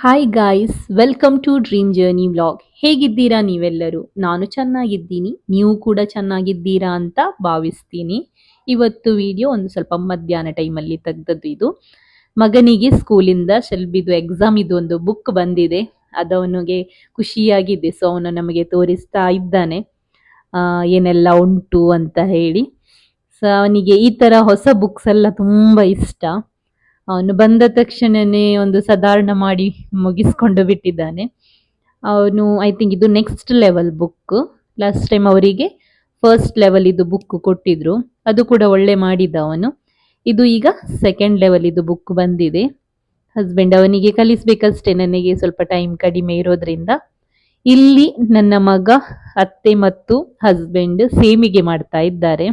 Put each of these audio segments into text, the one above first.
Hi guys, welcome to dream journey vlog. ಹೇಗಿದ್ದೀರಾ ನೀವೆಲ್ಲರೂ? ನಾನು ಚೆನ್ನಾಗಿದ್ದೀನಿ, ನೀವು ಕೂಡ ಚೆನ್ನಾಗಿದ್ದೀರಾ ಅಂತ ಭಾವಿಸ್ತೀನಿ. ಇವತ್ತು ವಿಡಿಯೋ ಒಂದು ಸ್ವಲ್ಪ ಮಧ್ಯಾಹ್ನ ಟೈಮಲ್ಲಿ ತೆಗ್ದದ್ದು ಇದು. ಮಗನಿಗೆ ಸ್ಕೂಲಿಂದ ಶೆಲ್ಬಿದು ಎಕ್ಸಾಮ್ ಇದು ಒಂದು ಬುಕ್ ಬಂದಿದೆ. ಅದವನಿಗೆ ಖುಷಿಯಾಗಿದೆ. ಸೊ ಅವನು ನಮಗೆ ತೋರಿಸ್ತಾ ಇದ್ದಾನೆ ಏನೆಲ್ಲ ಉಂಟು ಅಂತ ಹೇಳಿ. ಸೊ ಅವನಿಗೆ ಈ ತರ ಹೊಸ ಬುಕ್ಸ್ ಎಲ್ಲ ತುಂಬಾ ಇಷ್ಟ. ಅವನು ಬಂದ ತಕ್ಷಣನೇ ಒಂದು ಸಾಧಾರಣ ಮಾಡಿ ಮುಗಿಸ್ಕೊಂಡು ಬಿಟ್ಟಿದ್ದಾನೆ. ಅವನು ಐ ಥಿಂಕ್ ಇದು next level book. Last time ಅವರಿಗೆ ಫಸ್ಟ್ ಲೆವೆಲ್ ಇದು ಬುಕ್ ಕೊಟ್ಟಿದ್ರು, ಅದು ಕೂಡ ಒಳ್ಳೆ ಮಾಡಿದ ಅವನು. ಇದು ಈಗ ಸೆಕೆಂಡ್ ಲೆವೆಲ್ ಇದು ಬುಕ್ ಬಂದಿದೆ. ಹಸ್ಬೆಂಡ್ ಅವನಿಗೆ ಕಲಿಸ್ಬೇಕಷ್ಟೇ, ನನಗೆ ಸ್ವಲ್ಪ ಟೈಮ್ ಕಡಿಮೆ ಇರೋದ್ರಿಂದ. ಇಲ್ಲಿ ನನ್ನ ಮಗ, ಅತ್ತೆ ಮತ್ತು ಹಸ್ಬೆಂಡ್ ಸೇಮಿಗೆ ಮಾಡ್ತಾ ಇದ್ದಾರೆ.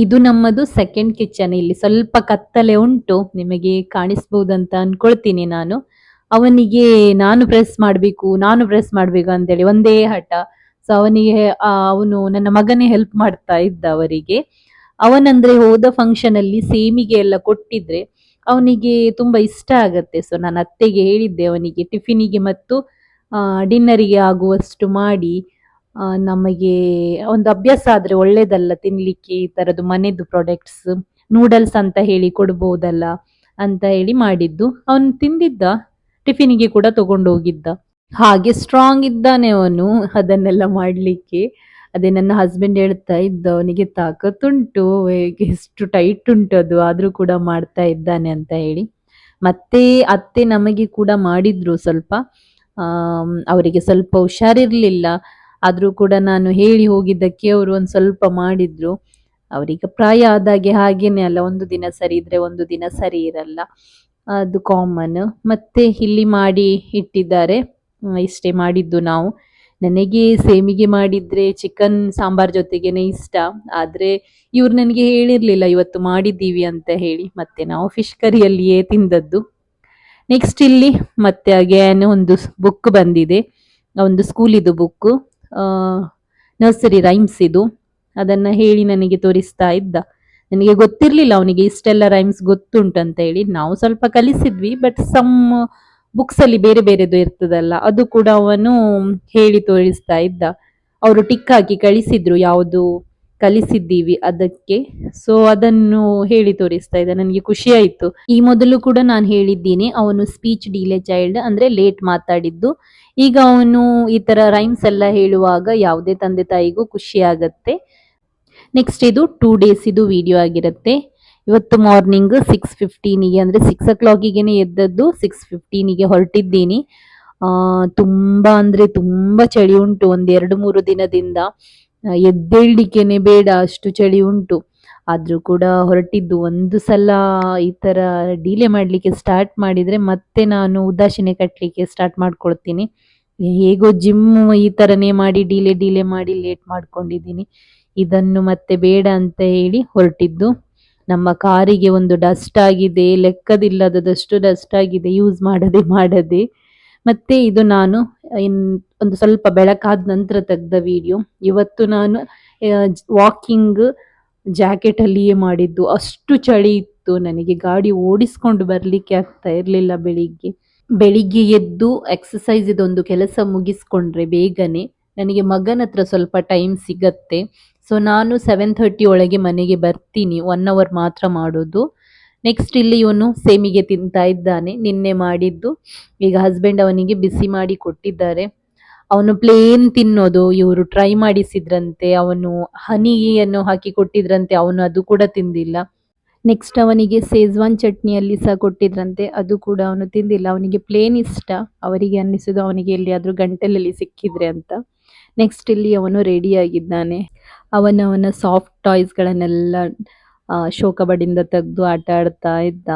ಇದು ನಮ್ಮದು ಸೆಕೆಂಡ್ ಕಿಚನ್. ಇಲ್ಲಿ ಸ್ವಲ್ಪ ಕತ್ತಲೆ ಉಂಟು, ನಿಮಗೆ ಕಾಣಿಸ್ಬಹುದಂತ ಅನ್ಕೊಳ್ತೀನಿ ನಾನು. ಅವನಿಗೆ ನಾನು ಪ್ರೆಸ್ ಮಾಡಬೇಕು ಅಂತೇಳಿ ಒಂದೇ ಹಠ. ಸೊ ಅವನಿಗೆ ಅವನು ನನ್ನ ಮಗನೇ ಹೆಲ್ಪ್ ಮಾಡ್ತಾ ಇದ್ದ ಅವರಿಗೆ. ಅವನಂದ್ರೆ ಹೋದ ಫಂಕ್ಷನ್ ಅಲ್ಲಿ ಸೇಮಿಗೆ ಎಲ್ಲ ಕೊಟ್ಟಿದ್ರೆ ಅವನಿಗೆ ತುಂಬಾ ಇಷ್ಟ ಆಗತ್ತೆ. ಸೊ ನಾನು ಅತ್ತೆಗೆ ಹೇಳಿದ್ದೆ ಅವನಿಗೆ ಟಿಫಿನಿಗೆ ಮತ್ತು ಡಿನ್ನರಿಗೆ ಆಗುವಷ್ಟು ಮಾಡಿ, ನಮಗೆ ಒಂದು ಅಭ್ಯಾಸ ಆದ್ರೆ ಒಳ್ಳೇದಲ್ಲ ತಿನ್ಲಿಕ್ಕೆ, ಈ ತರದ್ದು ಮನೆದು ಪ್ರಾಡಕ್ಟ್ಸ್ ನೂಡಲ್ಸ್ ಅಂತ ಹೇಳಿ ಕೊಡ್ಬೋದಲ್ಲ ಅಂತ ಹೇಳಿ ಮಾಡಿದ್ದು. ಅವನು ತಿಂದಿದ್ದ, ಟಿಫಿನಿಗೆ ಕೂಡ ತಗೊಂಡು ಹೋಗಿದ್ದ. ಹಾಗೆ ಸ್ಟ್ರಾಂಗ್ ಇದ್ದಾನೆ ಅವನು ಅದನ್ನೆಲ್ಲ ಮಾಡ್ಲಿಕ್ಕೆ. ಅದೇ ನನ್ನ ಹಸ್ಬೆಂಡ್ ಹೇಳ್ತಾ ಇದ್ದ, ಅವನಿಗೆ ತಾಕತ್ತುಂಟು, ಎಷ್ಟು ಟೈಟ್ ಉಂಟು ಅದು, ಆದ್ರೂ ಕೂಡ ಮಾಡ್ತಾ ಇದ್ದಾನೆ ಅಂತ ಹೇಳಿ. ಮತ್ತೆ ಅತ್ತೆ ನಮಗೆ ಕೂಡ ಮಾಡಿದ್ರು ಸ್ವಲ್ಪ. ಅವರಿಗೆ ಸ್ವಲ್ಪ ಹುಷಾರಿರ್ಲಿಲ್ಲ, ಆದ್ರೂ ಕೂಡ ನಾನು ಹೇಳಿ ಹೋಗಿದ್ದಕ್ಕೆ ಅವರು ಒಂದು ಸ್ವಲ್ಪ ಮಾಡಿದ್ರು. ಅವರಿಗೆ ಪ್ರಾಯ ಆದಾಗೆ ಹಾಗೇನೆ ಅಲ್ಲ, ಒಂದು ದಿನ ಸರಿ ಇದ್ರೆ ಒಂದು ದಿನ ಸರಿ ಇರಲ್ಲ, ಅದು ಕಾಮನ್. ಮತ್ತೆ ಇಲ್ಲಿ ಮಾಡಿ ಇಟ್ಟಿದ್ದಾರೆ. ಇಷ್ಟೇ ಮಾಡಿದ್ದು ನಾವು. ನನಗೆ ಸೇಮಿಗೆ ಮಾಡಿದ್ರೆ ಚಿಕನ್ ಸಾಂಬಾರ್ ಜೊತೆಗೇನೆ ಇಷ್ಟ, ಆದ್ರೆ ಇವ್ರು ನನಗೆ ಹೇಳಿರ್ಲಿಲ್ಲ ಇವತ್ತು ಮಾಡಿದ್ದೀವಿ ಅಂತ ಹೇಳಿ. ಮತ್ತೆ ನಾವು ಫಿಶ್ ಕರಿಯಲ್ಲಿಯೇ ತಿಂದದ್ದು. ನೆಕ್ಸ್ಟ್ ಇಲ್ಲಿ ಮತ್ತೆ ಅಗೇನ್ ಒಂದು ಬುಕ್ ಬಂದಿದೆ, ಒಂದು ಸ್ಕೂಲ್ ಇದು ಬುಕ್, ನರ್ಸರಿ ರೈಮ್ಸ್ ಇದು. ಅದನ್ನ ಹೇಳಿ ನನಗೆ ತೋರಿಸ್ತಾ ಇದ್ದ. ನನಗೆ ಗೊತ್ತಿರ್ಲಿಲ್ಲ ಅವನಿಗೆ ಇಷ್ಟೆಲ್ಲ ರೈಮ್ಸ್ ಗೊತ್ತುಂಟಂತ ಹೇಳಿ. ನಾವು ಸ್ವಲ್ಪ ಕಲಿಸಿದ್ವಿ, ಬಟ್ ಸಮ್ ಬುಕ್ಸ್ ಅಲ್ಲಿ ಬೇರೆ ಬೇರೆದು ಇರ್ತದಲ್ಲ, ಅದು ಕೂಡ ಅವನು ಹೇಳಿ ತೋರಿಸ್ತಾ ಇದ್ದ. ಅವರು ಟಿಕ್ ಹಾಕಿ ಕಳಿಸಿದ್ರು ಯಾವುದು ಕಲಿಸಿದ್ದೀವಿ ಅದಕ್ಕೆ. ಸೊ ಅದನ್ನು ಹೇಳಿ ತೋರಿಸ್ತಾ ಇದ್ದ, ನನಗೆ ಖುಷಿ ಆಯ್ತು. ಈ ಮೊದಲು ಕೂಡ ನಾನು ಹೇಳಿದ್ದೀನಿ, ಅವನು ಸ್ಪೀಚ್ ಡಿಲೇ ಚೈಲ್ಡ್, ಅಂದ್ರೆ ಲೇಟ್ ಮಾತಾಡಿದ್ದು. ಈಗ ಅವನು ಈ ತರ ರೈಮ್ಸ್ ಎಲ್ಲ ಹೇಳುವಾಗ ಯಾವುದೇ ತಂದೆ ತಾಯಿಗೂ ಖುಷಿ ಆಗತ್ತೆ. ನೆಕ್ಸ್ಟ್ ಇದು 2 days ಇದು ವಿಡಿಯೋ ಆಗಿರುತ್ತೆ. ಇವತ್ತು ಮಾರ್ನಿಂಗ್ 6:15ಗೆ ಅಂದ್ರೆ 6 o'clockಗೆ ಎದ್ದದ್ದು, 6:15ಗೆ ಹೊರಟಿದ್ದೀನಿ. ತುಂಬಾ ಅಂದ್ರೆ ತುಂಬಾ ಚಳಿ ಉಂಟು ಒಂದ್ 2-3 ದಿನದಿಂದ. ಎದ್ದೇಳ್ಲಿಕ್ಕೆನೆ ಬೇಡ, ಅಷ್ಟು ಚಳಿ ಉಂಟು. ಆದ್ರೂ ಕೂಡ ಹೊರಟಿದ್ದು. ಒಂದು ಸಲ ಈ ತರ ಡಿಲೇ ಮಾಡ್ಲಿಕ್ಕೆ ಸ್ಟಾರ್ಟ್ ಮಾಡಿದ್ರೆ ಮತ್ತೆ ನಾನು ಉದಾಸೀನ ಕಟ್ಲಿಕ್ಕೆ ಸ್ಟಾರ್ಟ್ ಮಾಡ್ಕೊಳ್ತೀನಿ. ಹೇಗೋ ಜಿಮ್ ಈ ತರನೇ ಮಾಡಿ ಡಿಲೇ ಮಾಡಿ ಲೇಟ್ ಮಾಡ್ಕೊಂಡಿದ್ದೀನಿ. ಇದನ್ನು ಮತ್ತೆ ಬೇಡ ಅಂತ ಹೇಳಿ ಹೊರಟಿದ್ದು. ನಮ್ಮ ಕಾರಿಗೆ ಒಂದು ಡಸ್ಟ್ ಆಗಿದೆ, ಲೆಕ್ಕದಿಲ್ಲದಷ್ಟು ಡಸ್ಟ್ ಆಗಿದೆ ಯೂಸ್ ಮಾಡದೆ. ಮತ್ತೆ ಇದು ನಾನು ಒಂದು ಸ್ವಲ್ಪ ಬೆಳಕಾದ ನಂತರ ತೆಗ್ದ ವಿಡಿಯೋ. ಇವತ್ತು ನಾನು ವಾಕಿಂಗ್ ಜಾಕೆಟ್ ಅಲ್ಲಿಯೇ ಮಾಡಿದ್ದು, ಅಷ್ಟು ಚಳಿ ಇತ್ತು. ನನಗೆ ಗಾಡಿ ಓಡಿಸ್ಕೊಂಡು ಬರ್ಲಿಕ್ಕೆ ಆಗ್ತಾ ಇರ್ಲಿಲ್ಲ. ಬೆಳಿಗ್ಗೆ ಎದ್ದು ಎಕ್ಸಸೈಸ್ ಇದೊಂದು ಕೆಲಸ ಮುಗಿಸ್ಕೊಂಡ್ರೆ ಬೇಗನೆ ನನಗೆ ಮಗನ ಹತ್ರ ಸ್ವಲ್ಪ ಟೈಮ್ ಸಿಗತ್ತೆ. ಸೊ ನಾನು 7:30 ಒಳಗೆ ಮನೆಗೆ ಬರ್ತೀನಿ, 1 hour ಮಾತ್ರ ಮಾಡೋದು. ನೆಕ್ಸ್ಟ್ ಇಲ್ಲಿ ಇವನು ಸೇಮಿಗೆ ತಿಂತಾ ಇದ್ದಾನೆ, ನಿನ್ನೆ ಮಾಡಿದ್ದು. ಈಗ ಹಸ್ಬೆಂಡ್ ಅವನಿಗೆ ಬಿಸಿ ಮಾಡಿ ಕೊಟ್ಟಿದ್ದಾರೆ. ಅವನು ಪ್ಲೇನ್ ತಿನ್ನೋದು, ಇವರು ಟ್ರೈ ಮಾಡಿಸಿದ್ರಂತೆ, ಅವನು ಹನಿಯನ್ನು ಹಾಕಿ ಕೊಟ್ಟಿದ್ರಂತೆ, ಅವನು ಅದು ಕೂಡ ತಿಂದಿಲ್ಲ. ನೆಕ್ಸ್ಟ್ ಅವನಿಗೆ ಸೇಜ್ವಾನ್ ಚಟ್ನಿಯಲ್ಲಿ ಸಹ ಕೊಟ್ಟಿದ್ರಂತೆ, ಅದು ಕೂಡ ಅವನು ತಿಂದಿಲ್ಲ. ಅವನಿಗೆ ಪ್ಲೇನ್ ಇಷ್ಟ, ಅವರಿಗೆ ಅನ್ನಿಸುದು ಅವನಿಗೆ ಎಲ್ಲಿಯಾದ್ರೂ ಗಂಟಲಲ್ಲಿ ಸಿಕ್ಕಿದ್ರೆ ಅಂತ. ನೆಕ್ಸ್ಟ್ ಇಲ್ಲಿ ಅವನು ರೆಡಿ ಆಗಿದ್ದಾನೆ. ಅವನ ಸಾಫ್ಟ್ ಟಾಯ್ಸ್ಗಳನ್ನೆಲ್ಲ ಶೋ ಕಬಡಿಂದ ತೆಗೆದು ಆಟ ಆಡ್ತಾ ಇದ್ದ.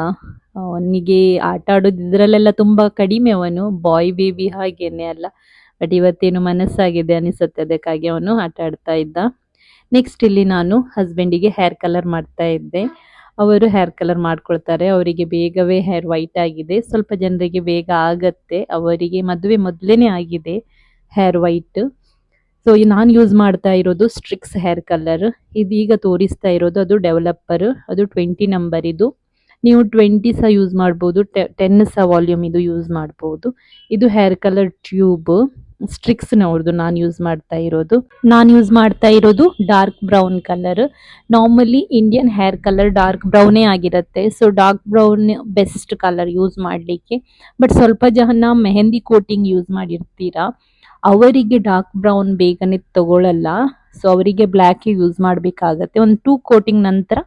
ಅವನಿಗೆ ಆಟ ಆಡೋದು ಇದ್ರಲ್ಲೆಲ್ಲ ತುಂಬಾ ಕಡಿಮೆ, ಅವನು ಬಾಯ್ ಬೇಬಿ ಹಾಗೇನೆ ಅಲ್ಲ. ಬಟ್ ಇವತ್ತೇನು ಮನಸ್ಸಾಗಿದೆ ಅನಿಸುತ್ತೆ, ಅದಕ್ಕಾಗಿ ಅವನು ಆಟ ಆಡ್ತಾ ಇದ್ದ. ನೆಕ್ಸ್ಟ್ ಇಲ್ಲಿ ನಾನು ಹಸ್ಬೆಂಡಿಗೆ ಹೇರ್ ಕಲರ್ ಮಾಡ್ತಾ ಇದ್ದೆ. ಅವರು ಹೇರ್ ಕಲರ್ ಮಾಡ್ಕೊಳ್ತಾರೆ, ಅವರಿಗೆ ಬೇಗವೇ ಹೇರ್ ವೈಟ್ ಆಗಿದೆ. ಸ್ವಲ್ಪ ಜನರಿಗೆ ಬೇಗ ಆಗತ್ತೆ, ಅವರಿಗೆ ಮದುವೆ ಮೊದಲೇನೆ ಆಗಿದೆ ಹೇರ್ ವೈಟ್. ಸೊ ನಾನು ಯೂಸ್ ಮಾಡ್ತಾ ಇರೋದು ಸ್ಟ್ರಿಕ್ಸ್ ಹೇರ್ ಕಲರ್. ಇದೀಗ ತೋರಿಸ್ತಾ ಇರೋದು ಅದು ಡೆವಲಪರ್, ಅದು 20 ನಂಬರ್ ಇದು. ನೀವು 20 ಸಹ ಯೂಸ್ ಮಾಡ್ಬೋದು, 10 ಸಹ ವಾಲ್ಯೂಮ್ ಇದು ಯೂಸ್ ಮಾಡ್ಬೋದು. ಇದು ಹೇರ್ ಕಲರ್ ಟ್ಯೂಬ್ ಸ್ಟ್ರಿಕ್ಸ್ನವ್ರದ್ದು ನಾನು ಯೂಸ್ ಮಾಡ್ತಾ ಇರೋದು dark brown colour. Normally Indian hair colour dark ಬ್ರೌನೇ ಆಗಿರುತ್ತೆ, so dark brown best colour use ಮಾಡಲಿಕ್ಕೆ. ಬಟ್ ಸ್ವಲ್ಪ ಜನ ಮೆಹಂದಿ ಕೋಟಿಂಗ್ ಯೂಸ್ ಮಾಡಿರ್ತೀರಾ, ಅವರಿಗೆ ಡಾರ್ಕ್ ಬ್ರೌನ್ ಬೇಗನೆ ತಗೊಳ್ಳಲ್ಲ, ಸೊ ಅವರಿಗೆ ಬ್ಲ್ಯಾಕ್ ಯೂಸ್ ಮಾಡಬೇಕಾಗತ್ತೆ. ಒಂದು 2 ಕೋಟಿಂಗ್ ನಂತರ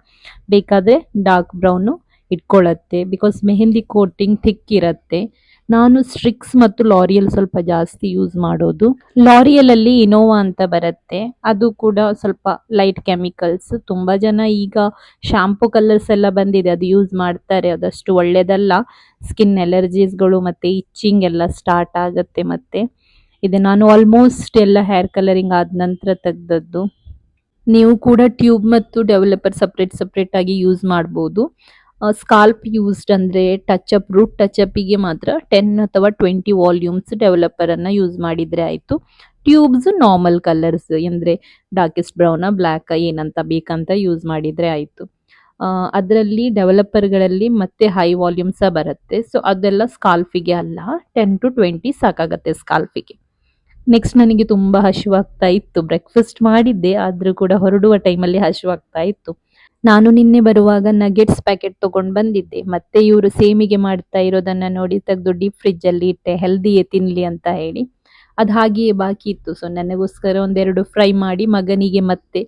ಬೇಕಾದರೆ ಡಾರ್ಕ್ ಬ್ರೌನು ಇಟ್ಕೊಳ್ಳುತ್ತೆ, ಬಿಕಾಸ್ ಮೆಹಂದಿ ಕೋಟಿಂಗ್ ಥಿಕ್ ಇರುತ್ತೆ. ನಾನು ಸ್ಟ್ರಿಕ್ಸ್ ಮತ್ತು ಲಾರಿಯಲ್ ಸ್ವಲ್ಪ ಜಾಸ್ತಿ ಯೂಸ್ ಮಾಡೋದು. ಲಾರಿಯಲ್ ಅಲ್ಲಿ ಇನೋವಾ ಅಂತ ಬರುತ್ತೆ, ಅದು ಕೂಡ ಸ್ವಲ್ಪ ಲೈಟ್ ಕೆಮಿಕಲ್ಸ್. ತುಂಬಾ ಜನ ಈಗ ಶಾಂಪೂ ಕಲರ್ಸ್ ಎಲ್ಲ ಬಂದಿದೆ, ಅದು ಯೂಸ್ ಮಾಡ್ತಾರೆ, ಅದಷ್ಟು ಒಳ್ಳೇದಲ್ಲ. ಸ್ಕಿನ್ ಎಲರ್ಜೀಸ್ಗಳು ಮತ್ತೆ ಇಚ್ಚಿಂಗ್ ಎಲ್ಲ ಸ್ಟಾರ್ಟ್ ಆಗುತ್ತೆ. ಮತ್ತೆ ಇದು ನಾನು ಆಲ್ಮೋಸ್ಟ್ ಎಲ್ಲ ಹೇರ್ ಕಲರಿಂಗ್ ಆದ ನಂತರ ತೆಗ್ದದ್ದು. ನೀವು ಕೂಡ ಟ್ಯೂಬ್ ಮತ್ತು ಡೆವಲಪರ್ ಸಪ್ರೇಟ್ ಆಗಿ ಯೂಸ್ ಮಾಡ್ಬೋದು. ಸ್ಕಾಲ್ಪ್ ಯೂಸ್ಡ್ ಅಂದ್ರೆ ರೂಟ್ ಟಚ್ ಅಪ್ಪಿಗೆ ಮಾತ್ರ 10 ಅಥವಾ 20 ವಾಲ್ಯೂಮ್ಸ್ ಡೆವಲಪರ್ ಅನ್ನ ಯೂಸ್ ಮಾಡಿದ್ರೆ ಆಯ್ತು. ಟ್ಯೂಬ್ಸ್ ನಾರ್ಮಲ್ ಕಲರ್ಸ್ ಅಂದ್ರೆ ಡಾರ್ಕೆಸ್ಟ್ ಬ್ರೌನ್ ಬ್ಲ್ಯಾಕ್ ಏನಂತ ಬೇಕಂತ ಯೂಸ್ ಮಾಡಿದ್ರೆ ಆಯ್ತು. ಅದರಲ್ಲಿ ಡೆವಲಪರ್ಗಳಲ್ಲಿ ಮತ್ತೆ ಹೈ ವಾಲ್ಯೂಮ್ಸ್ ಬರುತ್ತೆ, ಸೊ ಅದೆಲ್ಲ ಸ್ಕಾಲ್ಫಿಗೆ ಅಲ್ಲ, 10 to 20 ಸಾಕಾಗತ್ತೆ ಸ್ಕಾಲ್ಫಿಗೆ. ನೆಕ್ಸ್ಟ್ ನನಗೆ ತುಂಬಾ ಹಸಿವಾಗ್ತಾ ಇತ್ತು, ಬ್ರೇಕ್ಫಾಸ್ಟ್ ಮಾಡಿದ್ದೆ ಆದ್ರೂ ಕೂಡ ಹೊರಡುವ ಟೈಮಲ್ಲಿ ಹಸಿವಾಗ್ತಾ ಇತ್ತು. ನಾನು ನಿನ್ನೆ ಬರುವಾಗ ನಗೆಟ್ಸ್ ಪ್ಯಾಕೆಟ್ ತಗೊಂಡು ಬಂದಿದ್ದೆ, ಮತ್ತೆ ಇವರು ಸೇಮಿಗೆ ಮಾಡ್ತಾ ಇರೋದನ್ನ ನೋಡಿ ತೆಗೆದು ಡೀಪ್ ಫ್ರಿಜ್ ಅಲ್ಲಿ ಇಟ್ಟೆ, ಹೆಲ್ದಿಯೇ ತಿನ್ಲಿ ಅಂತ ಹೇಳಿ. ಅದು ಹಾಗೆಯೇ ಬಾಕಿ ಇತ್ತು, ಸೊ ನನಗೋಸ್ಕರ ಒಂದೆರಡು ಫ್ರೈ ಮಾಡಿ ಮಗನಿಗೆ ಮತ್ತೆ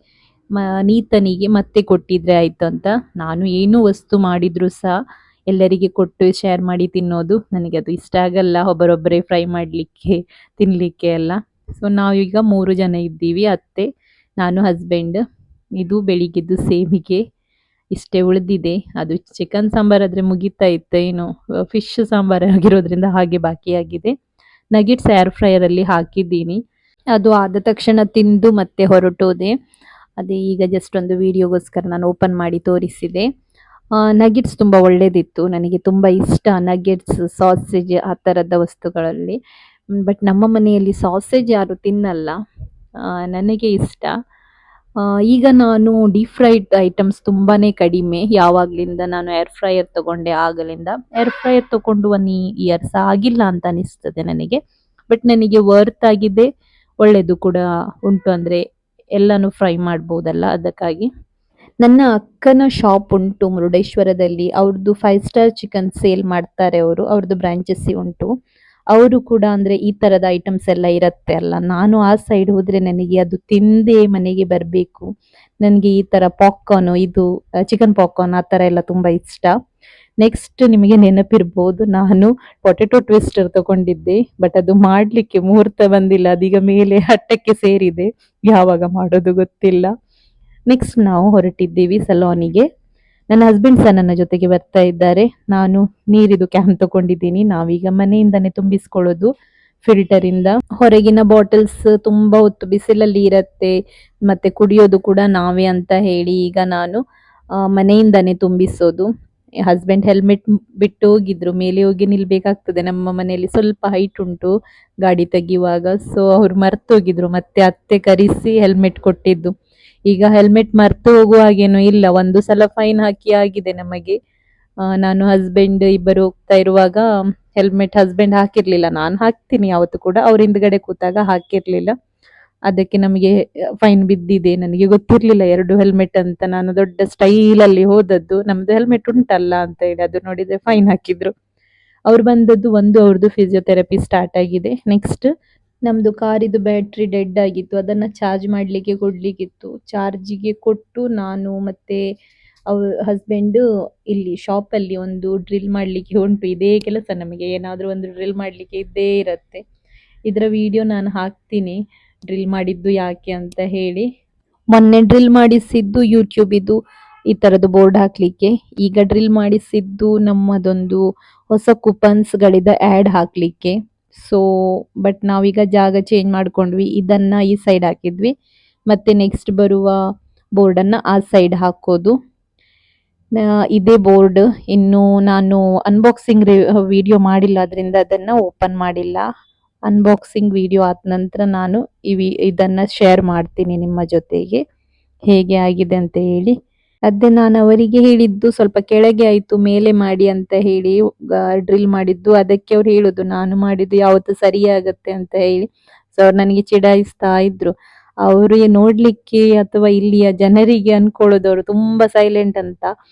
ನೀತನಿಗೆ ಮತ್ತೆ ಕೊಟ್ಟಿದ್ರೆ ಆಯ್ತು ಅಂತ. ನಾನು ಏನು ವಸ್ತು ಮಾಡಿದ್ರು ಸಹ ಎಲ್ಲರಿಗೆ ಕೊಟ್ಟು ಶೇರ್ ಮಾಡಿ ತಿನ್ನೋದು ನನಗೆ ಅದು ಇಷ್ಟ ಆಗಲ್ಲ, ಒಬ್ಬರೊಬ್ಬರೇ ಫ್ರೈ ಮಾಡಲಿಕ್ಕೆ ತಿನ್ನಲಿಕ್ಕೆ ಎಲ್ಲ. ಸೊ ನಾವೀಗ 3 ಜನ ಇದ್ದೀವಿ, ಅತ್ತೆ, ನಾನು, ಹಸ್ಬೆಂಡ್. ಇದು ಬೆಳಿಗ್ಗೆದ್ದು ಸೇಮಿಗೆ ಇಷ್ಟೇ ಉಳಿದಿದೆ. ಅದು ಚಿಕನ್ ಸಾಂಬಾರ್ ಆದ್ರೆ ಮುಗಿತಾ ಇತ್ತು, ಏನು ಫಿಶ್ ಸಾಂಬಾರ್ ಆಗಿರೋದ್ರಿಂದ ಹಾಗೆ ಬಾಕಿಯಾಗಿದೆ. ನಗಿಟ್ಸ್ ಏರ್ ಫ್ರೈಯರ್ ಅಲ್ಲಿ ಹಾಕಿದ್ದೀನಿ, ಅದು ಆದ ತಕ್ಷಣ ತಿಂದು ಮತ್ತೆ ಹೊರಟೋದೆ. ಅದೇ ಈಗ ಜಸ್ಟ್ ಒಂದು ವಿಡಿಯೋಗೋಸ್ಕರ ನಾನು ಓಪನ್ ಮಾಡಿ ತೋರಿಸಿದೆ. ನಗಿಟ್ಸ್ ತುಂಬ ಒಳ್ಳೇದಿತ್ತು, ನನಗೆ ತುಂಬ ಇಷ್ಟ ನಗಿಟ್ಸ್, ಸಾಸೇಜ್ ಆ ಥರದ ವಸ್ತುಗಳಲ್ಲಿ. ಬಟ್ ನಮ್ಮ ಮನೆಯಲ್ಲಿ ಸಾಸೇಜ್ ಯಾರು ತಿನ್ನಲ್ಲ, ನನಗೆ ಇಷ್ಟ. ಈಗ ನಾನು ಡೀಪ್ ಫ್ರೈಡ್ ಐಟಮ್ಸ್ ತುಂಬಾನೇ ಕಡಿಮೆ, ಯಾವಾಗ್ಲಿಂದ ನಾನು ಏರ್ ಫ್ರೈಯರ್ ತಗೊಂಡೆ ಆಗಲಿಂದ. ಏರ್ ಫ್ರೈಯರ್ ತಗೊಂಡು 1 ಇಯರ್ಸ್ ಆಗಿಲ್ಲ ಅಂತ ಅನಿಸ್ತದೆ ನನಗೆ, ಬಟ್ ನನಗೆ ವರ್ತ್ ಆಗಿದೆ, ಒಳ್ಳೇದು ಕೂಡ ಉಂಟು, ಅಂದ್ರೆ ಎಲ್ಲಾನು ಫ್ರೈ ಮಾಡ್ಬೋದಲ್ಲ, ಅದಕ್ಕಾಗಿ. ನನ್ನ ಅಕ್ಕನ ಶಾಪ್ ಉಂಟು ಮುರುಡೇಶ್ವರದಲ್ಲಿ, ಅವ್ರದ್ದು 5 ಸ್ಟಾರ್ ಚಿಕನ್ ಸೇಲ್ ಮಾಡ್ತಾರೆ ಅವರು, ಅವ್ರದ್ದು ಬ್ರಾಂಚಸ್ ಉಂಟು. ಅವರು ಕೂಡ ಅಂದ್ರೆ ಈ ತರದ ಐಟಮ್ಸ್ ಎಲ್ಲ ಇರತ್ತೆ ಅಲ್ಲ, ನಾನು ಆ ಸೈಡ್ ಹೋದ್ರೆ ನನಗೆ ಅದು ತಿಂದೇ ಮನೆಗೆ ಬರಬೇಕು. ನನಗೆ ಈ ತರ ಪಾಪ್ಕಾರ್ನ್, ಇದು ಚಿಕನ್ ಪಾಪ್ಕಾರ್ನ್ ಆ ತರ ಎಲ್ಲ ತುಂಬಾ ಇಷ್ಟ. ನೆಕ್ಸ್ಟ್ ನಿಮಗೆ ನೆನಪಿರ್ಬೋದು, ನಾನು ಪೊಟೆಟೊ ಟ್ವಿಸ್ಟರ್ ತಗೊಂಡಿದ್ದೆ, ಬಟ್ ಅದು ಮಾಡ್ಲಿಕ್ಕೆ ಮುಹೂರ್ತ ಬಂದಿಲ್ಲ, ಅದೀಗ ಮೇಲೆ ಹಟ್ಟಕ್ಕೆ ಸೇರಿದೆ, ಯಾವಾಗ ಮಾಡೋದು ಗೊತ್ತಿಲ್ಲ. ನೆಕ್ಸ್ಟ್ ನಾವು ಹೊರಟಿದ್ದೀವಿ ಸಲೋನಿಗೆ. ನನ್ನ ಹಸ್ಬೆಂಡ್ ಸಹ ನನ್ನ ಜೊತೆಗೆ ಬರ್ತಾ ಇದ್ದಾರೆ. ನಾನು ನೀರಿದು ಕ್ಯಾನ್ ತಗೊಂಡಿದ್ದೀನಿ, ನಾವೀಗ ಮನೆಯಿಂದನೇ ತುಂಬಿಸ್ಕೊಳ್ಳೋದು ಫಿಲ್ಟರ್ ಇಂದ. ಹೊರಗಿನ ಬಾಟಲ್ಸ್ ತುಂಬಾ ಹೊತ್ತು ಬಿಸಿಲಲ್ಲಿ ಇರತ್ತೆ, ಮತ್ತೆ ಕುಡಿಯೋದು ಕೂಡ ನಾವೇ ಅಂತ ಹೇಳಿ ಈಗ ನಾನು ಮನೆಯಿಂದನೇ ತುಂಬಿಸೋದು. ಹಸ್ಬೆಂಡ್ ಹೆಲ್ಮೆಟ್ ಬಿಟ್ಟು ಹೋಗಿದ್ರು, ಮೇಲೆ ಹೋಗಿ ನಿಲ್ಬೇಕಾಗ್ತದೆ, ನಮ್ಮ ಮನೆಯಲ್ಲಿ ಸ್ವಲ್ಪ ಹೈಟ್ ಉಂಟು ಗಾಡಿ ತೆಗೆಯುವಾಗ, ಸೊ ಅವ್ರು ಮರ್ತೋಗಿದ್ರು, ಮತ್ತೆ ಅತ್ತೆ ಕರೆಸಿ ಹೆಲ್ಮೆಟ್ ಕೊಟ್ಟಿದ್ದು. ಈಗ ಹೆಲ್ಮೆಟ್ ಮರ್ತು ಹೋಗುವ ಹಾಗೇನು ಇಲ್ಲ, ಒಂದು ಸಲ ಫೈನ್ ಹಾಕಿ ಆಗಿದೆ ನಮಗೆ. ನಾನು ಹಸ್ಬೆಂಡ್ ಇಬ್ಬರು ಹೋಗ್ತಾ ಇರುವಾಗ ಹೆಲ್ಮೆಟ್ ಹಸ್ಬೆಂಡ್ ಹಾಕಿರ್ಲಿಲ್ಲ, ನಾನು ಹಾಕ್ತೀನಿ ಯಾವತ್ತು ಕೂಡ, ಅವ್ರ ಹಿಂದ್ಗಡೆ ಕೂತಾಗ ಹಾಕಿರ್ಲಿಲ್ಲ, ಅದಕ್ಕೆ ನಮಗೆ ಫೈನ್ ಬಿದ್ದಿದೆ. ನನಗೆ ಗೊತ್ತಿರ್ಲಿಲ್ಲ 2 ಹೆಲ್ಮೆಟ್ ಅಂತ, ನಾನು ದೊಡ್ಡ ಸ್ಟೈಲ್ ಅಲ್ಲಿ ಹೋದದ್ದು, ನಮ್ದು ಹೆಲ್ಮೆಟ್ ಉಂಟಲ್ಲ ಅಂತ ಹೇಳಿ, ಅದು ನೋಡಿದ್ರೆ ಫೈನ್ ಹಾಕಿದ್ರು. ಅವ್ರು ಬಂದದ್ದು ಅವ್ರದ್ದು ಫಿಸಿಯೋಥೆರಪಿ ಸ್ಟಾರ್ಟ್ ಆಗಿದೆ. ನೆಕ್ಸ್ಟ್ ನಮ್ದು ಕಾರಿದು ಬ್ಯಾಟ್ರಿ ಡೆಡ್ ಆಗಿತ್ತು, ಅದನ್ನ ಚಾರ್ಜ್ ಮಾಡ್ಲಿಕ್ಕೆ ಕೊಡ್ಲಿಕ್ಕಿತ್ತು. ಚಾರ್ಜಿಗೆ ಕೊಟ್ಟು ನಾನು ಮತ್ತೆ ಅವ್ರ ಹಸ್ಬೆಂಡ್ ಇಲ್ಲಿ ಶಾಪ್ ಅಲ್ಲಿ ಒಂದು ಡ್ರಿಲ್ ಮಾಡ್ಲಿಕ್ಕೆ ಉಂಟು. ಇದೇ ಕೆಲಸ ನಮಗೆ, ಏನಾದ್ರೂ ಒಂದು ಡ್ರಿಲ್ ಮಾಡ್ಲಿಕ್ಕೆ ಇದ್ದೇ ಇರತ್ತೆ. ಇದರ ವಿಡಿಯೋ ನಾನು ಹಾಕ್ತೀನಿ, ಡ್ರಿಲ್ ಮಾಡಿದ್ದು ಯಾಕೆ ಅಂತ ಹೇಳಿ. ಮೊನ್ನೆ ಡ್ರಿಲ್ ಮಾಡಿಸಿದ್ದು ಯೂಟ್ಯೂಬ್ ಇದು ಈ ತರದ್ದು ಬೋರ್ಡ್ ಹಾಕ್ಲಿಕ್ಕೆ, ಈಗ ಡ್ರಿಲ್ ಮಾಡಿಸಿದ್ದು ನಮ್ಮದೊಂದು ಹೊಸ ಕೂಪನ್ಸ್ ಗಳಿದ ಆಡ್ ಹಾಕ್ಲಿಕ್ಕೆ. ಸೊ ಬಟ್ ನಾವೀಗ ಜಾಗ ಚೇಂಜ್ ಮಾಡ್ಕೊಂಡ್ವಿ, ಇದನ್ನ ಈ ಸೈಡ್ ಹಾಕಿದ್ವಿ, ಮತ್ತೆ ನೆಕ್ಸ್ಟ್ ಬರುವ ಬೋರ್ಡ್ ಅನ್ನ ಆ ಸೈಡ್ ಹಾಕೋದು. ಇದೇ ಬೋರ್ಡ್, ಇನ್ನು ನಾನು ಅನ್ಬಾಕ್ಸಿಂಗ್ ವಿಡಿಯೋ ಮಾಡಿಲ್ಲ, ಅದರಿಂದ ಅದನ್ನ ಓಪನ್ ಮಾಡಿಲ್ಲ. ಅನ್ಬಾಕ್ಸಿಂಗ್ ವಿಡಿಯೋ ಆದ ನಂತರ ನಾನು ಇದನ್ನ ಶೇರ್ ಮಾಡ್ತೀನಿ ನಿಮ್ಮ ಜೊತೆಗೆ, ಹೇಗೆ ಆಗಿದೆ ಅಂತ ಹೇಳಿ. ಅದೇ ನಾನು ಅವರಿಗೆ ಹೇಳಿದ್ದು ಸ್ವಲ್ಪ ಕೆಳಗೆ ಆಯ್ತು ಮೇಲೆ ಮಾಡಿ ಅಂತ ಹೇಳಿ ಡ್ರಿಲ್ ಮಾಡಿದ್ದು. ಅದಕ್ಕೆ ಅವ್ರು ಹೇಳುದು ನಾನು ಮಾಡಿದ್ದು ಯಾವತ್ತು ಸರಿಯಾಗತ್ತೆ ಅಂತ ಹೇಳಿ. ಸೊ ಅವ್ರು ನನಗೆ ಚಿಡಾಯಿಸ್ತಾ ಇದ್ರು. ಅವರು ನೋಡ್ಲಿಕ್ಕೆ ಅಥವಾ ಇಲ್ಲಿಯ ಜನರಿಗೆ ಅನ್ಕೊಳ್ಳೋದು ಅವರು ತುಂಬಾ ಸೈಲೆಂಟ್ ಅಂತ.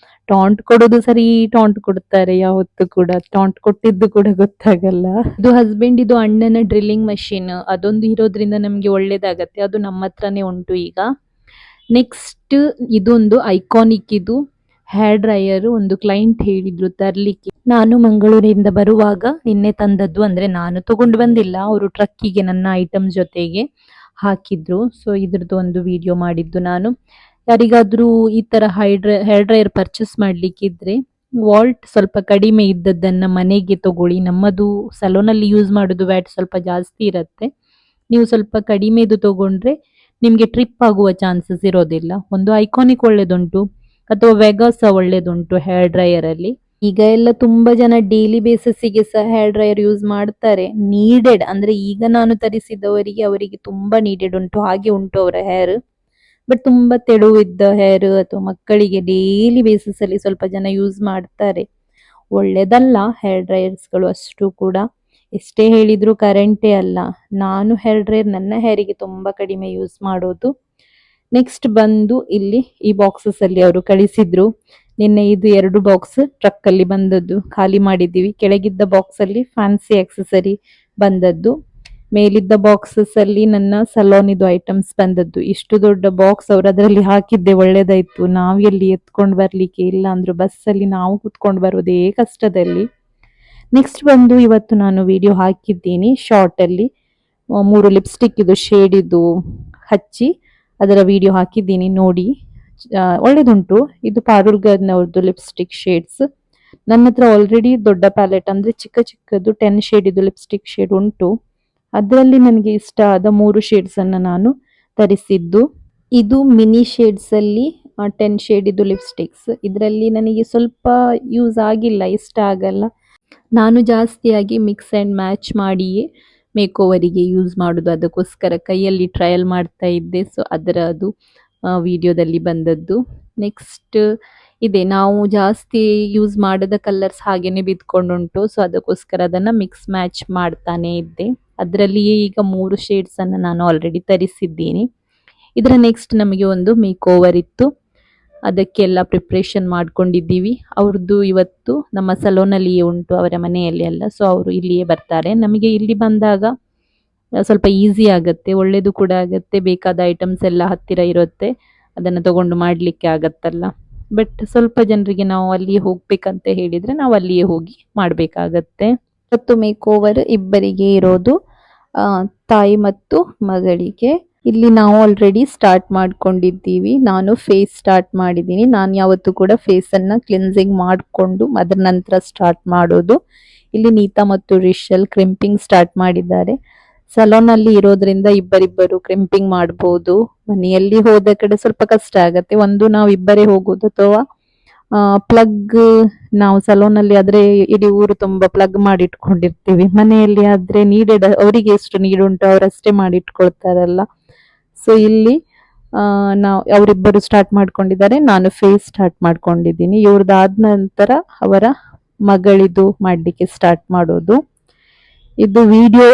ಟಾಂಟ್ ಕೊಡೋದು ಸರಿ ಟಾಂಟ್ ಕೊಡ್ತಾರೆ ಯಾವತ್ತು ಕೂಡ. ಟಾಂಟ್ ಕೊಟ್ಟಿದ್ದು ಕೂಡ ಗೊತ್ತಾಗಲ್ಲ. ಇದು ಹಸ್ಬೆಂಡ್ ಇದು ಅಣ್ಣನ ಡ್ರಿಲ್ಲಿಂಗ್ ಮಷೀನ್ ಅದೊಂದು ಇರೋದ್ರಿಂದ ನಮ್ಗೆ ಒಳ್ಳೇದಾಗತ್ತೆ. ಅದು ನಮ್ಮ ಹತ್ರನೇ ಉಂಟು ಈಗ. ನೆಕ್ಸ್ಟ್ ಇದೊಂದು ಐಕಾನಿಕ್ ಇದು ಹೇರ್ ಡ್ರೈಯರ್ ಒಂದು ಕ್ಲೈಂಟ್ ಹೇಳಿದ್ರು ತರ್ಲಿಕ್ಕೆ. ನಾನು ಮಂಗಳೂರಿಂದ ಬರುವಾಗ ನಿನ್ನೆ ತಂದದ್ದು, ಅಂದ್ರೆ ನಾನು ತಗೊಂಡು ಬಂದಿಲ್ಲ, ಅವರು ಟ್ರಕ್ಕಿಗೆ ನನ್ನ ಐಟಮ್ ಜೊತೆಗೆ ಹಾಕಿದ್ರು. ಸೊ ಇದ್ರದ್ದು ಒಂದು ವಿಡಿಯೋ ಮಾಡಿದ್ದು ನಾನು. ಯಾರಿಗಾದ್ರೂ ಈ ತರ ಹೇರ್ ಡ್ರೈಯರ್ ಪರ್ಚೇಸ್ ಮಾಡ್ಲಿಕ್ಕಿದ್ರೆ ವಾಲ್ಟ್ ಸ್ವಲ್ಪ ಕಡಿಮೆ ಇದ್ದದ್ದನ್ನ ಮನೆಗೆ ತಗೊಳ್ಳಿ. ನಮ್ಮದು ಸಲೂನಲ್ಲಿ ಯೂಸ್ ಮಾಡೋದು ವ್ಯಾಟ್ ಸ್ವಲ್ಪ ಜಾಸ್ತಿ ಇರತ್ತೆ. ನೀವು ಸ್ವಲ್ಪ ಕಡಿಮೆದು ತಗೊಂಡ್ರೆ ನಿಮ್ಗೆ ಟ್ರಿಪ್ ಆಗುವ ಚಾನ್ಸಸ್ ಇರೋದಿಲ್ಲ. ಒಂದು ಐಕಾನಿಕ್ ಒಳ್ಳೇದುಂಟು ಅಥವಾ ವೆಗಾಸ ಒಳ್ಳೇದುಂಟು ಹೇರ್ ಡ್ರೈಯರ್ ಅಲ್ಲಿ. ಈಗ ಎಲ್ಲ ತುಂಬಾ ಜನ ಡೈಲಿ ಬೇಸಿಸ್ಗೆ ಸಹ ಹೇರ್ ಡ್ರೈಯರ್ ಯೂಸ್ ಮಾಡ್ತಾರೆ. ನೀಡೆಡ್ ಅಂದ್ರೆ ಈಗ ನಾನು ತರಿಸಿದವರಿಗೆ ಅವರಿಗೆ ತುಂಬಾ ನೀಡೆಡ್ ಉಂಟು, ಹಾಗೆ ಉಂಟು ಅವರ ಹೇರ್. ಬಟ್ ತುಂಬಾ ತೆಳುವಿದ್ದ ಹೇರ್ ಅಥವಾ ಮಕ್ಕಳಿಗೆ ಡೈಲಿ ಬೇಸಿಸ್ ಅಲ್ಲಿ ಸ್ವಲ್ಪ ಜನ ಯೂಸ್ ಮಾಡ್ತಾರೆ. ಒಳ್ಳೇದಲ್ಲ ಹೇರ್ ಡ್ರೈಯರ್ಸ್ಗಳು ಅಷ್ಟು ಕೂಡ. ಎಷ್ಟೇ ಹೇಳಿದ್ರು ಕರೆಂಟೇ ಅಲ್ಲ. ನಾನು ಹೇರ್ ಡ್ರೈಯರ್ ನನ್ನ ಹೇರಿಗೆ ತುಂಬಾ ಕಡಿಮೆ ಯೂಸ್ ಮಾಡೋದು. ನೆಕ್ಸ್ಟ್ ಬಂದು ಇಲ್ಲಿ ಈ ಬಾಕ್ಸಸ್ ಅಲ್ಲಿ ಅವರು ಕಳಿಸಿದ್ರು. ನಿನ್ನೆ ಇದು 2 ಬಾಕ್ಸ್ ಟ್ರಕ್ ಅಲ್ಲಿ ಬಂದದ್ದು, ಖಾಲಿ ಮಾಡಿದ್ದೀವಿ. ಕೆಳಗಿದ್ದ ಬಾಕ್ಸ್ ಅಲ್ಲಿ ಫ್ಯಾನ್ಸಿ ಆಕ್ಸೆಸರಿ ಬಂದದ್ದು, ಮೇಲಿದ್ದ ಬಾಕ್ಸಸ್ ಅಲ್ಲಿ ನನ್ನ ಸಲೋನ್ ಇದು ಐಟಮ್ಸ್ ಬಂದದ್ದು. ಇಷ್ಟು ದೊಡ್ಡ ಬಾಕ್ಸ್ ಅವ್ರು ಅದರಲ್ಲಿ ಹಾಕಿದ್ದೆ ಒಳ್ಳೇದಾಯ್ತು. ನಾವ್ ಎಲ್ಲಿ ಎತ್ಕೊಂಡು ಬರ್ಲಿಕ್ಕೆ ಇಲ್ಲ ಅಂದ್ರು ಬಸ್ಸಲ್ಲಿ ನಾವು ಕುತ್ಕೊಂಡು ಬರೋದೇ ಕಷ್ಟದಲ್ಲಿ. ನೆಕ್ಸ್ಟ್ ಬಂದು ಇವತ್ತು ನಾನು ವಿಡಿಯೋ ಹಾಕಿದ್ದೀನಿ ಶಾರ್ಟ್ ಅಲ್ಲಿ 3 ಲಿಪ್ಸ್ಟಿಕ್ ಇದು ಶೇಡ್ ಇದು ಹಚ್ಚಿ ಅದರ ವಿಡಿಯೋ ಹಾಕಿದ್ದೀನಿ ನೋಡಿ. ಒಳ್ಳೇದುಂಟು. ಇದು ಪಾರುಲ್ಗರ್ನವ್ರದ್ದು ಲಿಪ್ಸ್ಟಿಕ್ ಶೇಡ್ಸ್. ನನ್ನ ಹತ್ರ ಆಲ್ರೆಡಿ ದೊಡ್ಡ ಪ್ಯಾಲೆಟ್ ಅಂದ್ರೆ ಚಿಕ್ಕ ಚಿಕ್ಕದು 10 ಶೇಡ್ ಇದು ಲಿಪ್ಸ್ಟಿಕ್ ಶೇಡ್ ಉಂಟು. ಅದರಲ್ಲಿ ನನಗೆ ಇಷ್ಟ ಆದ 3 ಶೇಡ್ಸ್ ಅನ್ನ ನಾನು ತರಿಸಿದ್ದು. ಇದು ಮಿನಿ ಶೇಡ್ಸ್ ಅಲ್ಲಿ 10 ಶೇಡ್ ಇದು ಲಿಪ್ಸ್ಟಿಕ್ಸ್. ಇದರಲ್ಲಿ ನನಗೆ ಸ್ವಲ್ಪ ಯೂಸ್ ಆಗಿಲ್ಲ, ಇಷ್ಟ ಆಗಲ್ಲ. ನಾನು ಜಾಸ್ತಿಯಾಗಿ ಮಿಕ್ಸ್ ಆ್ಯಂಡ್ ಮ್ಯಾಚ್ ಮಾಡಿಯೇ ಮೇಕ್ ಓವರಿಗೆ ಯೂಸ್ ಮಾಡೋದು. ಅದಕ್ಕೋಸ್ಕರ ಕೈಯಲ್ಲಿ ಟ್ರಯಲ್ ಮಾಡ್ತಾ ಇದ್ದೆ. ಸೊ ಅದರ ಅದು ವಿಡಿಯೋದಲ್ಲಿ ಬಂದದ್ದು. ನೆಕ್ಸ್ಟ್ ಇದೆ, ನಾವು ಜಾಸ್ತಿ ಯೂಸ್ ಮಾಡದ ಕಲರ್ಸ್ ಹಾಗೇನೆ ಬಿದ್ಕೊಂಡುಂಟು. ಸೊ ಅದಕ್ಕೋಸ್ಕರ ಅದನ್ನ ಮಿಕ್ಸ್ ಮ್ಯಾಚ್ ಮಾಡ್ತಾನೆ ಇದ್ದೆ. ಅದರಲ್ಲಿಯೇ ಈಗ 3 ಶೇಡ್ಸ್ ಅನ್ನು ನಾನು ಆಲ್ರೆಡಿ ತರಿಸಿದ್ದೀನಿ. ಇದರ ನೆಕ್ಸ್ಟ್ ನಮಗೆ ಒಂದು ಮೇಕ್ ಓವರ್ ಇತ್ತು, ಅದಕ್ಕೆಲ್ಲ ಪ್ರಿಪ್ರೇಷನ್ ಮಾಡ್ಕೊಂಡಿದ್ದೀವಿ. ಅವ್ರದ್ದು ಇವತ್ತು ನಮ್ಮ ಸಲೋನಲ್ಲಿಯೇ ಉಂಟು, ಅವರ ಮನೆಯಲ್ಲಿ ಅಲ್ಲ. ಸೊ ಅವರು ಇಲ್ಲಿಯೇ ಬರ್ತಾರೆ. ನಮಗೆ ಇಲ್ಲಿ ಬಂದಾಗ ಸ್ವಲ್ಪ ಈಸಿ ಆಗುತ್ತೆ, ಒಳ್ಳೇದು ಕೂಡ ಆಗುತ್ತೆ. ಬೇಕಾದ ಐಟಮ್ಸ್ ಎಲ್ಲ ಹತ್ತಿರ ಇರುತ್ತೆ, ಅದನ್ನು ತಗೊಂಡು ಮಾಡಲಿಕ್ಕೆ ಆಗತ್ತಲ್ಲ. ಬಟ್ ಸ್ವಲ್ಪ ಜನರಿಗೆ ನಾವು ಅಲ್ಲಿಯೇ ಹೋಗ್ಬೇಕಂತ ಹೇಳಿದ್ರೆ ನಾವು ಅಲ್ಲಿಯೇ ಹೋಗಿ ಮಾಡಬೇಕಾಗತ್ತೆ. ಇವತ್ತು ಮೇಕ್ ಓವರ್ ಇಬ್ಬರಿಗೆ ಇರೋದು, ತಾಯಿ ಮತ್ತು ಮಗಳಿಗೆ. ಇಲ್ಲಿ ನಾವು ಆಲ್ರೆಡಿ ಸ್ಟಾರ್ಟ್ ಮಾಡ್ಕೊಂಡಿದ್ದೀವಿ. ನಾನು ಫೇಸ್ ಸ್ಟಾರ್ಟ್ ಮಾಡಿದ್ದೀನಿ. ನಾನು ಯಾವತ್ತೂ ಕೂಡ ಫೇಸ್ ಅನ್ನ ಕ್ಲಿನ್ಸಿಂಗ್ ಮಾಡಿಕೊಂಡು ಅದರ ನಂತರ ಸ್ಟಾರ್ಟ್ ಮಾಡೋದು. ಇಲ್ಲಿ ನೀತಾ ಮತ್ತು ರಿಷಲ್ ಕ್ರಿಂಪಿಂಗ್ ಸ್ಟಾರ್ಟ್ ಮಾಡಿದ್ದಾರೆ. ಸಲೂನ್ ಅಲ್ಲಿ ಇರೋದ್ರಿಂದ ಇಬ್ಬರಿಬ್ಬರು ಕ್ರಿಂಪಿಂಗ್ ಮಾಡಬಹುದು. ಮನೆಯಲ್ಲಿ ಹೋದ ಕಡೆ ಸ್ವಲ್ಪ ಕಷ್ಟ ಆಗತ್ತೆ. ಒಂದು ನಾವು ಇಬ್ಬರೇ ಹೋಗೋದು ಅಥವಾ ಪ್ಲಗ್, ನಾವು ಸಲೂನ್ ಅಲ್ಲಿ ಆದ್ರೆ ಇಡೀ ಊರು ತುಂಬಾ ಪ್ಲಗ್ ಮಾಡಿ ಇಟ್ಕೊಂಡಿರ್ತೀವಿ. ಮನೆಯಲ್ಲಿ ಆದ್ರೆ ನೀಡೆಡ್, ಅವರಿಗೆ ಎಷ್ಟು ನೀಡ್ ಉಂಟು ಅವರಷ್ಟೇ ಮಾಡಿ ಇಟ್ಕೊಳ್ತಾರಲ್ಲ. ಸೊ ಇಲ್ಲಿ ನಾವು ಅವರಿಬ್ಬರು ಸ್ಟಾರ್ಟ್ ಮಾಡ್ಕೊಂಡಿದ್ದಾರೆ, ನಾನು ಫೇಸ್ ಸ್ಟಾರ್ಟ್ ಮಾಡ್ಕೊಂಡಿದ್ದೀನಿ. ಇವ್ರದ್ದಾದ ನಂತರ ಅವರ ಮಗಳಿದು ಮಾಡ್ಲಿಕ್ಕೆ ಸ್ಟಾರ್ಟ್ ಮಾಡೋದು. ಇದು ವಿಡಿಯೋ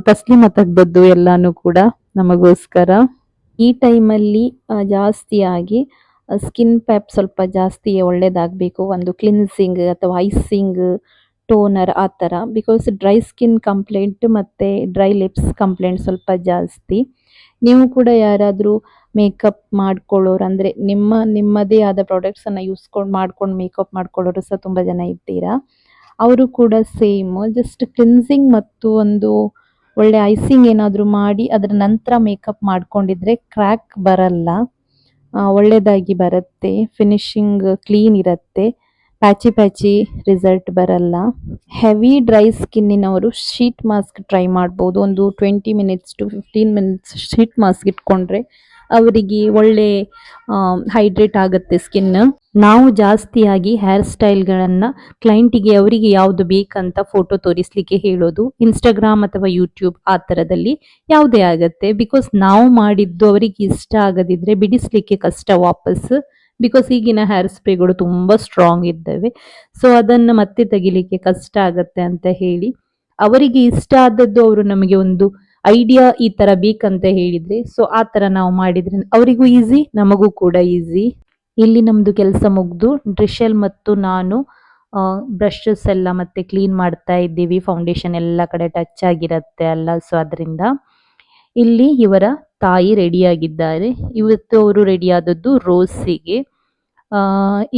ತಸ್ಲಿಮ ತೆಗ್ದದ್ದು ಎಲ್ಲಾನು ಕೂಡ ನಮಗೋಸ್ಕರ. ಈ ಟೈಮಲ್ಲಿ ಜಾಸ್ತಿಯಾಗಿ ಸ್ಕಿನ್ ಪ್ಯಾಪ್ ಸ್ವಲ್ಪ ಜಾಸ್ತಿ ಒಳ್ಳೇದಾಗಬೇಕು. ಒಂದು ಕ್ಲಿನ್ಸಿಂಗ್ ಅಥವಾ ಐಸಿಂಗ್, ಟೋನರ್ ಆ ಥರ. ಬಿಕಾಸ್ ಡ್ರೈ ಸ್ಕಿನ್ ಕಂಪ್ಲೇಂಟ್ ಮತ್ತು ಡ್ರೈ ಲಿಪ್ಸ್ ಕಂಪ್ಲೇಂಟ್ ಸ್ವಲ್ಪ ಜಾಸ್ತಿ. ನೀವು ಕೂಡ ಯಾರಾದರೂ ಮೇಕಪ್ ಮಾಡ್ಕೊಳ್ಳೋರು ಅಂದರೆ ನಿಮ್ಮದೇ ಆದ ಪ್ರಾಡಕ್ಟ್ಸನ್ನು ಮಾಡ್ಕೊಂಡು ಮೇಕಪ್ ಮಾಡ್ಕೊಳ್ಳೋರು ಸಹ ತುಂಬ ಜನ ಇದ್ದೀರಾ. ಅವರು ಕೂಡ ಸೇಮ್ ಜಸ್ಟ್ ಕ್ಲಿನ್ಸಿಂಗ್ ಮತ್ತು ಒಂದು ಒಳ್ಳೆ ಐಸಿಂಗ್ ಏನಾದರೂ ಮಾಡಿ ಅದರ ನಂತರ ಮೇಕಪ್ ಮಾಡ್ಕೊಂಡಿದ್ರೆ ಕ್ರ್ಯಾಕ್ ಬರಲ್ಲ, ಒಳ್ಳೆಯದಾಗಿ ಬರುತ್ತೆ. ಫಿನಿಶಿಂಗ್ ಕ್ಲೀನ್ ಇರುತ್ತೆ, ಪ್ಯಾಚಿ ರಿಸಲ್ಟ್ ಬರಲ್ಲ. ಹೆವಿ ಡ್ರೈ ಸ್ಕಿನ್ನಿನವರು ಶೀಟ್ ಮಾಸ್ಕ್ ಟ್ರೈ ಮಾಡ್ಬೋದು. ಒಂದು 20 minutes to 15 minutes sheet mask ಇಟ್ಕೊಂಡ್ರೆ ಅವರಿಗೆ ಒಳ್ಳೆ ಹೈಡ್ರೇಟ್ ಆಗುತ್ತೆ ಸ್ಕಿನ್. ನಾವು ಜಾಸ್ತಿಯಾಗಿ ಹೇರ್ ಸ್ಟೈಲ್ಗಳನ್ನು ಕ್ಲೈಂಟಿಗೆ ಅವರಿಗೆ ಯಾವುದು ಬೇಕಂತ ಫೋಟೋ ತೋರಿಸ್ಲಿಕ್ಕೆ ಹೇಳೋದು. ಇನ್ಸ್ಟಾಗ್ರಾಮ್ ಅಥವಾ ಯೂಟ್ಯೂಬ್ ಆ ಥರದಲ್ಲಿ ಯಾವುದೇ ಆಗತ್ತೆ. ಬಿಕಾಸ್ ನಾವು ಮಾಡಿದ್ದು ಅವರಿಗೆ ಇಷ್ಟ ಆಗದಿದ್ರೆ ಬಿಡಿಸ್ಲಿಕ್ಕೆ ಕಷ್ಟ ವಾಪಸ್. ಬಿಕಾಸ್ ಈಗಿನ ಹೇರ್ ಸ್ಪ್ರೇಗಳು ತುಂಬ ಸ್ಟ್ರಾಂಗ್ ಇದ್ದಾವೆ. ಸೊ ಅದನ್ನು ಮತ್ತೆ ತೆಗಿಲಿಕ್ಕೆ ಕಷ್ಟ ಆಗತ್ತೆ ಅಂತ ಹೇಳಿ ಅವರಿಗೆ ಇಷ್ಟ ಆದದ್ದು ಅವರು ನಮಗೆ ಒಂದು ಐಡಿಯಾ ಈ ತರ ಬೇಕಂತ ಹೇಳಿದ್ರೆ ಸೊ ಆ ತರ ನಾವು ಮಾಡಿದ್ರೆ ಅವರಿಗೂ ಈಸಿ ನಮಗೂ ಕೂಡ ಈಸಿ. ಇಲ್ಲಿ ನಮ್ದು ಕೆಲಸ ಮುಗ್ದು ಡ್ರಿಶಲ್ ಮತ್ತು ನಾನು ಬ್ರಷಸ್ ಎಲ್ಲ ಮತ್ತೆ ಕ್ಲೀನ್ ಮಾಡ್ತಾ ಇದ್ದೀವಿ. ಫೌಂಡೇಶನ್ ಎಲ್ಲ ಕಡೆ ಟಚ್ ಆಗಿರತ್ತೆ ಅಲ್ಲ, ಸೊ ಅದರಿಂದ ಇಲ್ಲಿ ಇವರ ತಾಯಿ ರೆಡಿ ಆಗಿದ್ದಾರೆ. ಇವತ್ತು ಅವರು ರೆಡಿ ಆದದ್ದು ರೋಸಿಗೆ.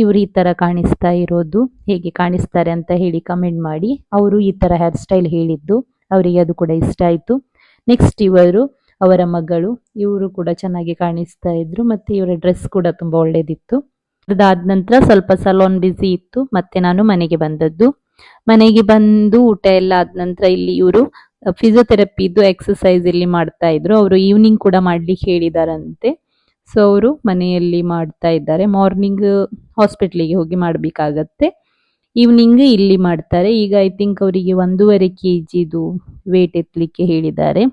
ಇವರು ಈ ತರ ಕಾಣಿಸ್ತಾ ಇರೋದು. ಹೇಗೆ ಕಾಣಿಸ್ತಾರೆ ಅಂತ ಹೇಳಿ ಕಮೆಂಟ್ ಮಾಡಿ. ಅವರು ಈ ತರ ಹೇರ್ ಸ್ಟೈಲ್ ಹೇಳಿದ್ದು ಅವರಿಗೆ ಅದು ಕೂಡ ಇಷ್ಟ ಆಯ್ತು. ನೆಕ್ಸ್ಟ್ ಇವರು ಅವರ ಮಗಳು, ಇವರು ಕೂಡ ಚೆನ್ನಾಗಿ ಕಾಣಿಸ್ತಾ ಇದ್ರು. ಮತ್ತೆ ಇವರ ಡ್ರೆಸ್ ಕೂಡ ತುಂಬಾ ಒಳ್ಳೇದಿತ್ತು. ಅದಾದ ನಂತರ ಸ್ವಲ್ಪ ಸಲೂನ್ ಬಿಸಿ ಇತ್ತು. ಮತ್ತೆ ನಾನು ಮನೆಗೆ ಬಂದದ್ದು. ಮನೆಗೆ ಬಂದು ಊಟ ಎಲ್ಲ ಆದ ನಂತರ ಇಲ್ಲಿ ಇವರು ಫಿಸಿಯೋಥೆರಪಿದು ಎಕ್ಸಸೈಸ್ ಇಲ್ಲಿ ಮಾಡ್ತಾ ಇದ್ರು. ಅವರು ಈವ್ನಿಂಗ್ ಕೂಡ ಮಾಡ್ಲಿಕ್ಕೆ ಹೇಳಿದಾರಂತೆ. ಸೊ ಅವರು ಮನೆಯಲ್ಲಿ ಮಾಡ್ತಾ ಇದ್ದಾರೆ. ಮಾರ್ನಿಂಗ್ ಹಾಸ್ಪಿಟ್ಲಿಗೆ ಹೋಗಿ ಮಾಡಬೇಕಾಗತ್ತೆ, ಈವ್ನಿಂಗ್ ಇಲ್ಲಿ ಮಾಡ್ತಾರೆ. ಈಗ ಐ ಥಿಂಕ್ ಅವರಿಗೆ 1.5 kgದು ವೇಟ್ ಎತ್ತಲಿಕ್ಕೆ ಹೇಳಿದ್ದಾರೆ.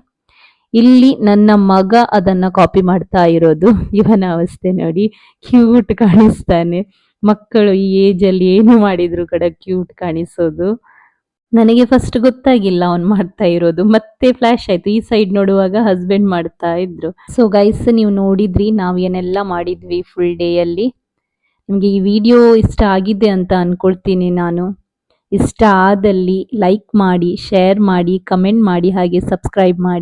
ಇಲ್ಲಿ ನನ್ನ ಮಗ ಅದನ್ನ ಕಾಪಿ ಮಾಡ್ತಾ ಇರೋದು. ಇವನ ಅವಸ್ಥೆ ನೋಡಿ, ಕ್ಯೂಟ್ ಕಾಣಿಸ್ತಾನೆ. ಮಕ್ಕಳು ಈ ಏಜ್ ಅಲ್ಲಿ ಏನು ಮಾಡಿದ್ರು ಕೂಡ ಕ್ಯೂಟ್ ಕಾಣಿಸೋದು. ನನಗೆ ಫಸ್ಟ್ ಗೊತ್ತಾಗಿಲ್ಲ ಅವನ್ ಮಾಡ್ತಾ ಇರೋದು, ಮತ್ತೆ ಫ್ಲಾಶ್ ಆಯ್ತು. ಈ ಸೈಡ್ ನೋಡುವಾಗ ಹಸ್ಬೆಂಡ್ ಮಾಡ್ತಾ ಇದ್ರು. ಸೊ ಗೈಸ್, ನೀವು ನೋಡಿದ್ರಿ ನಾವ್ ಏನೆಲ್ಲ ಮಾಡಿದ್ವಿ ಫುಲ್ ಡೇ ಅಲ್ಲಿ. ನಿಮ್ಗೆ ಈ ವಿಡಿಯೋ ಇಷ್ಟ ಆಗಿದೆ ಅಂತ ಅನ್ಕೊಳ್ತೀನಿ ನಾನು. ಇಷ್ಟ ಆದಲ್ಲಿ ಲೈಕ್ ಮಾಡಿ, ಶೇರ್ ಮಾಡಿ, ಕಮೆಂಟ್ ಮಾಡಿ, ಹಾಗೆ ಸಬ್ಸ್ಕ್ರೈಬ್ ಮಾಡಿ.